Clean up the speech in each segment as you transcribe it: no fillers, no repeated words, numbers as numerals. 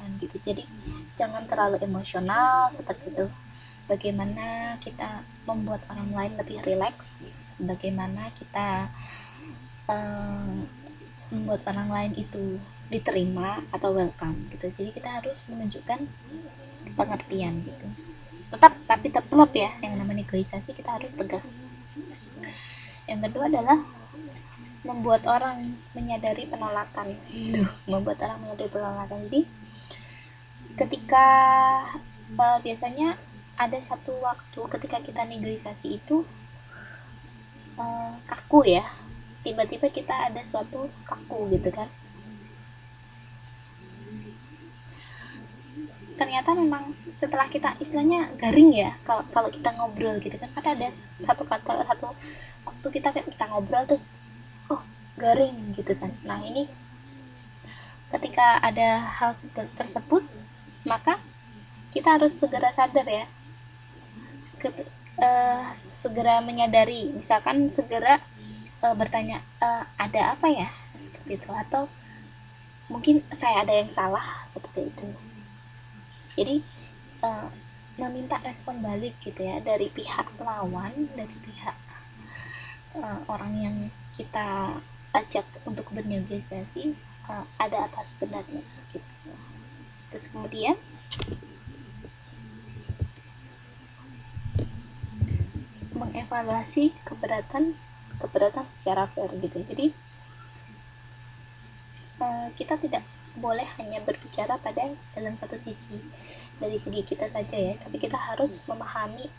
menyenangkan gitu. Jadi jangan terlalu emosional seperti itu. Bagaimana kita membuat orang lain lebih rileks, bagaimana kita membuat orang lain itu diterima atau welcome gitu. Jadi kita harus menunjukkan pengertian gitu. Tapi tetap ya, yang namanya negosiasi kita harus tegas. Yang kedua adalah membuat orang menyadari penolakan. Membuat orang menyadari penolakan. Jadi ketika biasanya ada satu waktu ketika kita negosiasi itu kaku ya, tiba-tiba kita ada suatu kaku gitu kan, ternyata memang setelah kita istilahnya garing ya, kalau kita ngobrol gitu kan, ada satu waktu kita ngobrol terus garing gitu kan. Nah ini ketika ada hal tersebut, maka kita harus segera sadar ya, segera menyadari, misalkan segera bertanya, ada apa ya, seperti itu, atau mungkin saya ada yang salah, seperti itu. Jadi meminta respon balik gitu ya, dari pihak lawan, dari pihak orang yang kita ajak untuk bernegosiasi, ada atas benarnya gitu. Terus kemudian mengevaluasi keberatan secara fair gitu. Jadi kita tidak boleh hanya berbicara pada dalam satu sisi, dari segi kita saja ya, tapi kita harus memahami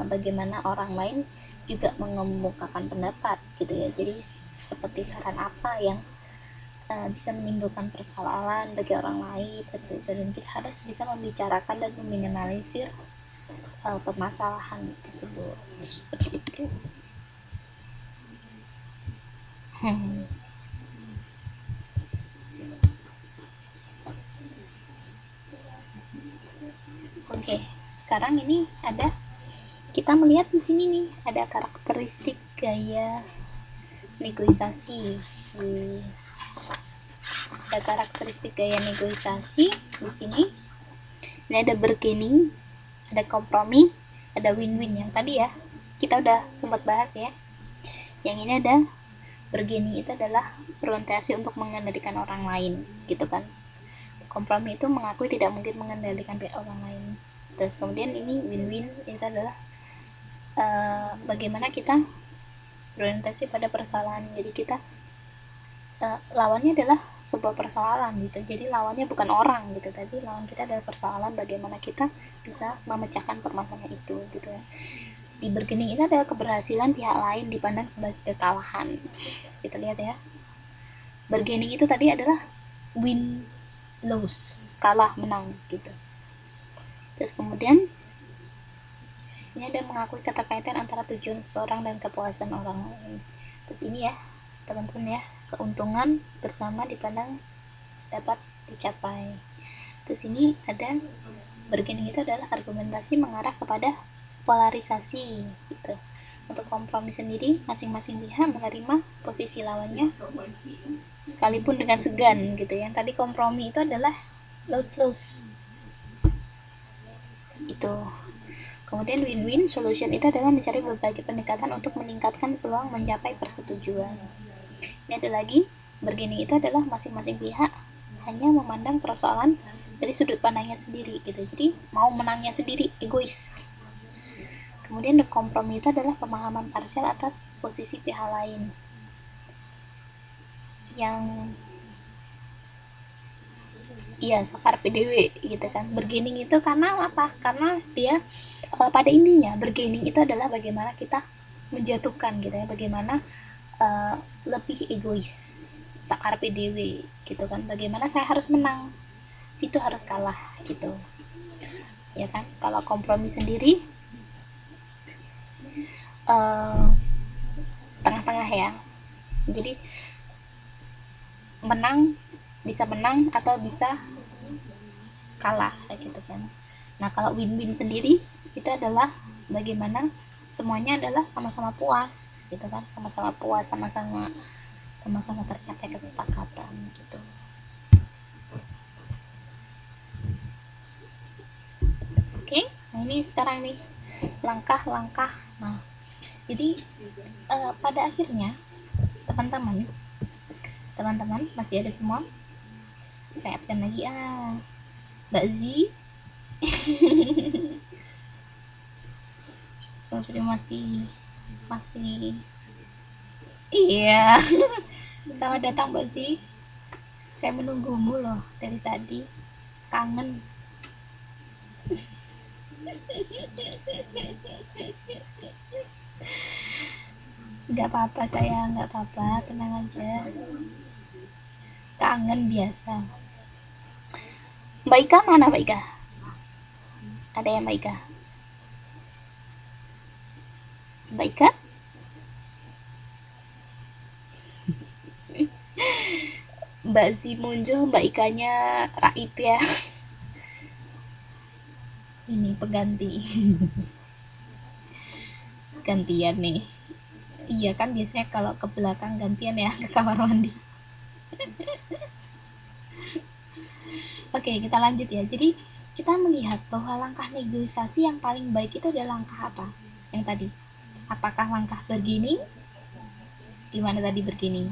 bagaimana orang lain juga mengemukakan pendapat gitu ya. Jadi seperti saran apa yang bisa menimbulkan persoalan bagi orang lain, dan kita harus bisa membicarakan dan meminimalisir permasalahan tersebut, seperti itu. Oke, sekarang ini kita melihat di sini nih, ada karakteristik gaya negosiasi. Ada karakteristik gaya negosiasi di sini. Ini ada bargaining, ada kompromi, ada win-win. Yang tadi ya kita udah sempat bahas ya. Yang ini ada bargaining, itu adalah berorientasi untuk mengendalikan orang lain gitu kan. Kompromi itu mengakui tidak mungkin mengendalikan pihak orang lain. Terus kemudian ini win-win, itu adalah bagaimana kita berorientasi pada persoalan. Jadi kita lawannya adalah sebuah persoalan gitu. Jadi lawannya bukan orang gitu, tapi lawan kita adalah persoalan, bagaimana kita bisa memecahkan permasalahan itu gitu ya. Di bargaining itu adalah keberhasilan pihak lain dipandang sebagai kekalahan. Kita lihat ya, bargaining itu tadi adalah win lose, kalah menang gitu. Terus kemudian ini ada mengakui keterkaitan antara tujuan seseorang dan kepuasan orang lain. Terus ini ya teman-teman ya, keuntungan bersama dipandang dapat dicapai. Terus ini ada bargaining, itu adalah argumentasi mengarah kepada polarisasi gitu. Untuk kompromi sendiri, masing-masing pihak menerima posisi lawannya sekalipun dengan segan gitu. Yang tadi kompromi itu adalah lose-lose itu. Kemudian win-win solution itu adalah mencari berbagai pendekatan untuk meningkatkan peluang mencapai persetujuan. Ini ada lagi, bargaining itu adalah masing-masing pihak hanya memandang persoalan dari sudut pandangnya sendiri gitu. Jadi mau menangnya sendiri, egois. Kemudian kompromi itu adalah pemahaman parsial atas posisi pihak lain. Yang sakar PDW gitu kan. Bargaining itu karena apa? Karena dia pada intinya bargaining itu adalah bagaimana kita menjatuhkan gitu ya, bagaimana lebih egois, sakar PDW gitu kan. Bagaimana saya harus menang, situ harus kalah gitu ya kan. Kalau kompromi sendiri tengah-tengah ya, jadi bisa menang atau bisa kalah gitu kan. Nah kalau win-win sendiri itu adalah bagaimana semuanya adalah sama-sama puas gitu kan, sama-sama puas, sama-sama tercapai kesepakatan gitu. Nah, ini sekarang nih langkah-langkah. Nah, jadi pada akhirnya teman-teman masih ada semua. Saya absen lagi Mbak Zi. masih iya. Selamat datang Mbak Zi, saya menunggumu loh dari tadi, kangen. Nggak apa-apa, saya nggak apa-apa, tenang aja, kangen biasa. Mbak Ika mana Mbak Ika? Ada yang Mbak Ika? Mbak Ika? Mbak Zi muncul, Mbak Ikanya raib ya. Ini pengganti. Gantian nih. Iya kan biasanya kalau ke belakang gantian ya, ke kamar mandi. Oke, kita lanjut ya. Jadi kita melihat bahwa langkah negosiasi yang paling baik itu adalah langkah apa? Yang tadi. Apakah langkah bargaining? Gimana tadi bargaining?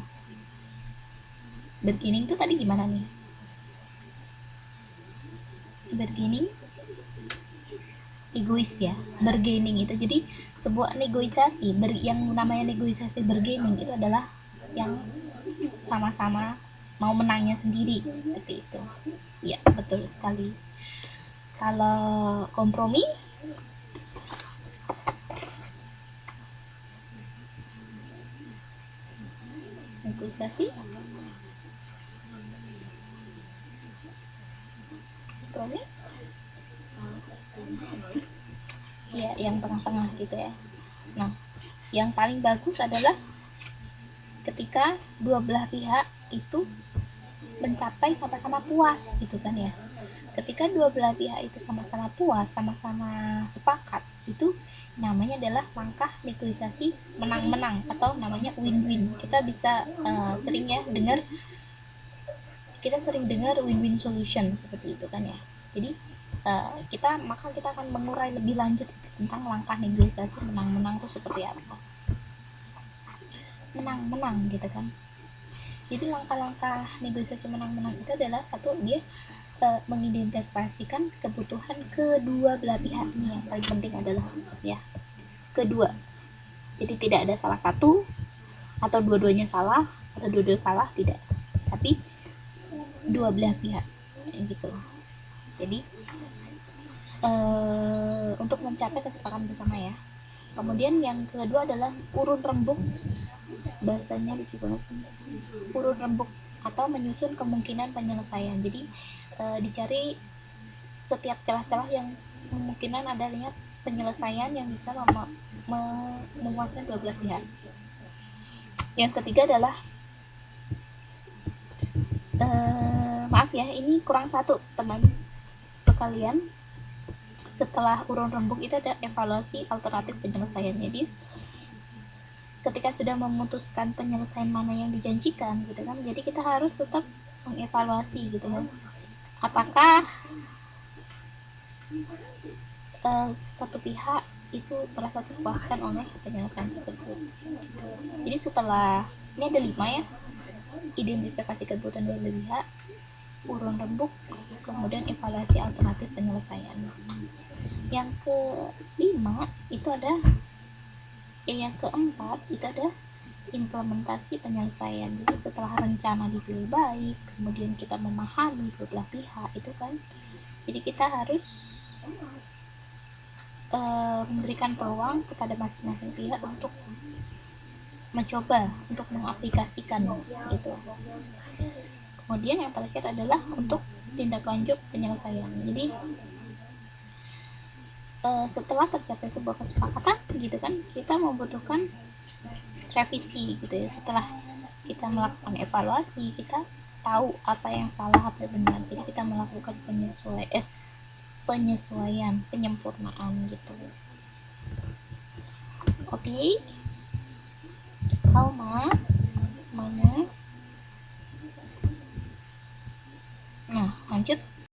Bargaining itu tadi gimana nih? Bargaining egois ya. Bargaining itu jadi sebuah negosiasi, yang namanya negosiasi bargaining itu adalah yang sama-sama mau menangnya sendiri, seperti itu. Ya, betul sekali. Kalau kompromi, negosiasi, kompromi, ya yang tengah-tengah gitu ya. Nah, yang paling bagus adalah ketika dua belah pihak itu mencapai sama-sama puas gitu kan ya. Ketika dua belah pihak itu sama-sama puas, sama-sama sepakat, itu namanya adalah langkah negosiasi menang-menang atau namanya win-win. Kita bisa sering ya dengar, kita sering dengar win-win solution seperti itu kan ya. Jadi kita akan mengurai lebih lanjut tentang langkah negosiasi menang-menang itu seperti apa. Menang-menang gitu kan. Jadi langkah-langkah negosiasi menang-menang itu adalah satu, dia mengidentifikasikan kebutuhan kedua belah pihak. Ini yang paling penting adalah ya kedua. Jadi tidak ada salah satu atau dua-duanya salah atau dua-duanya kalah, tidak, tapi dua belah pihak gitu. Jadi untuk mencapai kesepakatan bersama ya. Kemudian yang kedua adalah urun rembuk. Bahasanya lucu banget sih. Urun rembuk atau menyusun kemungkinan penyelesaian. Jadi dicari setiap celah-celah yang kemungkinan adanya penyelesaian yang bisa memuaskan dua belah pihak. Yang ketiga adalah maaf ya, ini kurang satu teman sekalian. Setelah urun rembuk itu ada evaluasi alternatif penyelesaian. Jadi ketika sudah memutuskan penyelesaian mana yang dijanjikan gitu kan, jadi kita harus tetap mengevaluasi gitu kan, apakah satu pihak itu merasa terpuaskan oleh penyelesaian tersebut. Jadi setelah ini ada 5 ya, identifikasi kebutuhan dua belah pihak, urun rembuk, kemudian evaluasi alternatif penyelesaian. Yang kelima itu ada yang keempat itu ada implementasi penyelesaian. Jadi setelah rencana dipilih baik, kemudian kita memahami dua belah pihak itu kan, jadi kita harus memberikan peluang kepada masing-masing pihak untuk mencoba untuk mengaplikasikan gitu. Kemudian yang terakhir adalah untuk tindak lanjut penyelesaian. Jadi setelah tercapai sebuah kesepakatan gitu kan, kita membutuhkan revisi gitu ya. Setelah kita melakukan evaluasi, kita tahu apa yang salah, apa yang benar, jadi kita melakukan penyesuaian, penyempurnaan gitu. Oke, Alma semuanya. Nah, lanjut